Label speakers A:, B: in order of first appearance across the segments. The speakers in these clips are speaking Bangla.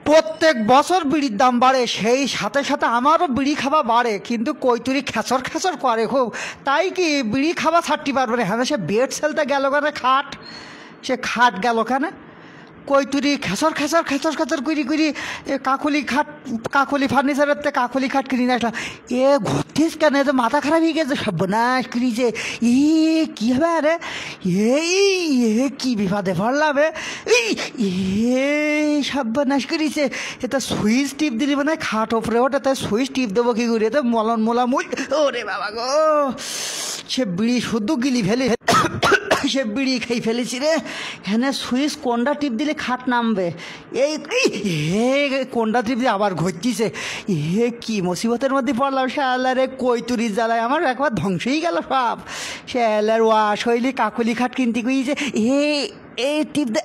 A: প্রত্যেক বছর বিড়ির দাম বাড়ে, সেই সাথে সাথে আমারও বিড়ি খাওয়া বাড়ে, কিন্তু কৈতুরি খেচর খেচর করে খুব। তাই কি বিড়ি খাওয়া ছাড়তে পারবে না। হ্যাঁ, সে বেড সেলতে গেল কেন, সে খাট গেল কেন, কৈতুরি খেচর খেচর খেচর খেচর করি করি কাকুলি ফার্নিচারের থেকে কাকুলি খাট কিনে নিয়ে আসলাম। এ ঘুরতিস কেন, তো মাথা খারাপ হয়ে গেছে, সর্বনাশ করিছে। কী হবে আরে, কী বিপদে পড়লাম সর্বনাশ করিছে। এটা সুইচ টিপ দিলি মানে খাট ওপরে ওঠে, তাই সুইচ টিপ দেবো কী করে, তো মলন মোলা মুই ওরে বাবা গো, সে বিড়ি শুদ্ধ গিলি ফেলে সে বিড়ি খেয়ে ফেলেছি রে। হ্যাঁ, সুইচ কোনটা টিপ দিলে খাট নামবে, কোনটা টিপ দিয়ে আবার ঘুরতিছে। কি মুসিবতের মধ্যে পড়লাম শালা রে, কৈতুরির জ্বালায় আমার একবার ধ্বংসই গেল সব। শালার শৈলী কাকুলি খাট কিনতে গিয়েছে, টিপ দে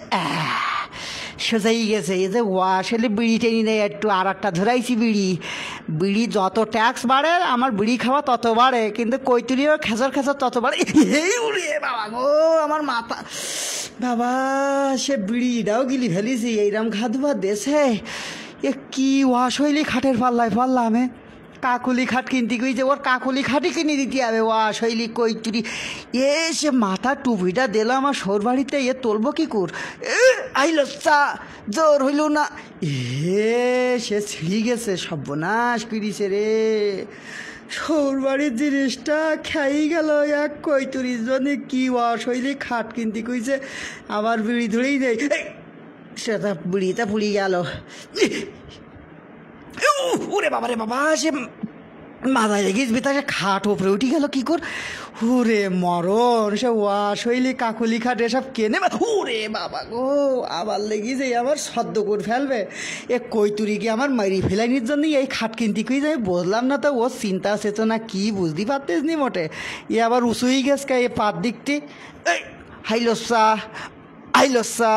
A: সোজাই গেছে। এই যে আসলে বিড়ি টেনি নেই একটু, আর একটা ধরাইছি বিড়ি যত ট্যাক্স বাড়ে আমার বিড়ি খাওয়া তত বাড়ে, কিন্তু কৈতুরিও খেচর খেচর তত বাড়ে। উড়ে বাবা গো, আমার মাথা বাবা, সে বিড়িটাও গিলি ফেলিছি এইরকম খাদুবা দেশে। কি শৈলী খাটের পাল্লায় পাল্লাম কাকুলি খাট কিনতে গিয়েছে, ওর কাকুলি খাটই কিনে দিতে হবে। শৈলী কৈতুরি সে মাথা টুপিটা দিল আমার সৌর বাড়িতে, তুলবো কি কর, আইল জোর হইল না, সে ছিঁড়ি গেছে, সর্বনাশ করিছে রে। সৌর বাড়ির জিনিসটা খাই গেল এক কৈতুরির জন্য। কি শৈলী খাট কিনতে কইছে, আবার বিড়ি ধরেই নেই, সেটা বিড়িটা পুড়ি গেল। ওরে বাবা রে বাবা, সে মাথায় লেগেছে বেতারে, খাট ওপরে উঠে গেল কি কর, ওরে মরণ। সে শৈলী কাকুলি খাট এসব কেনে, ওরে বাবা গো, আবার লেগেছে আমার সদ্য করে ফেলবে। কৈতুরিকে আমার মারি ফেলাইনির জন্যই এই খাট কিনতে কই যাই, বুঝলাম না তো ওর চিন্তা চেতনা কি বুঝতে পারতেস নি মোটে। আবার উঁচুই গেছে এই পাত দিকটি, আইলসা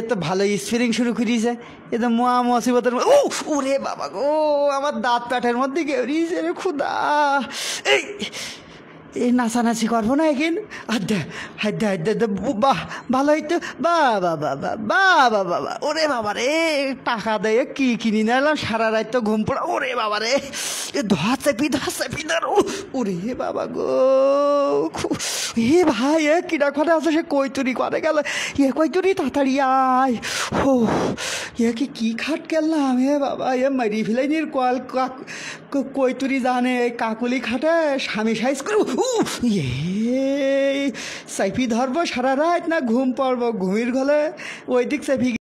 A: তো ভালো স্প্রিং শুরু করিয়েছে, এ তো মুসিবতের ওরে বাবা গো, আমার দাঁত প্যাটের মধ্যে গেড়িয়েছে রে খুদা। এই নাচানাচি করবো না এখন, বাহ ভালো হইতো, বাবা বাবা বাবা বাবা, ওরে বাবা রে, টাকা দেয় কি কিনি নিলাম, সারা রাত তো ঘুম পড়া, ওরে বাবা রে, ধোয়া চেপি ধর, ওরে বাবা গো, ভাই কিনা করে আছে, সে কৈতুরি করে গেল, কৈতুরি তাড়াতাড়ি আয়। কি খাট গেলাম বাবা, মারি ফেলাইনির কল কৈতুরি জানে কাকুলি খাটে স্বামী সাইজ করু, সাইফি ধরবো সারা রাত না ঘুম পড়বো, ঘুমির ঘলে ওই দিক সাইফি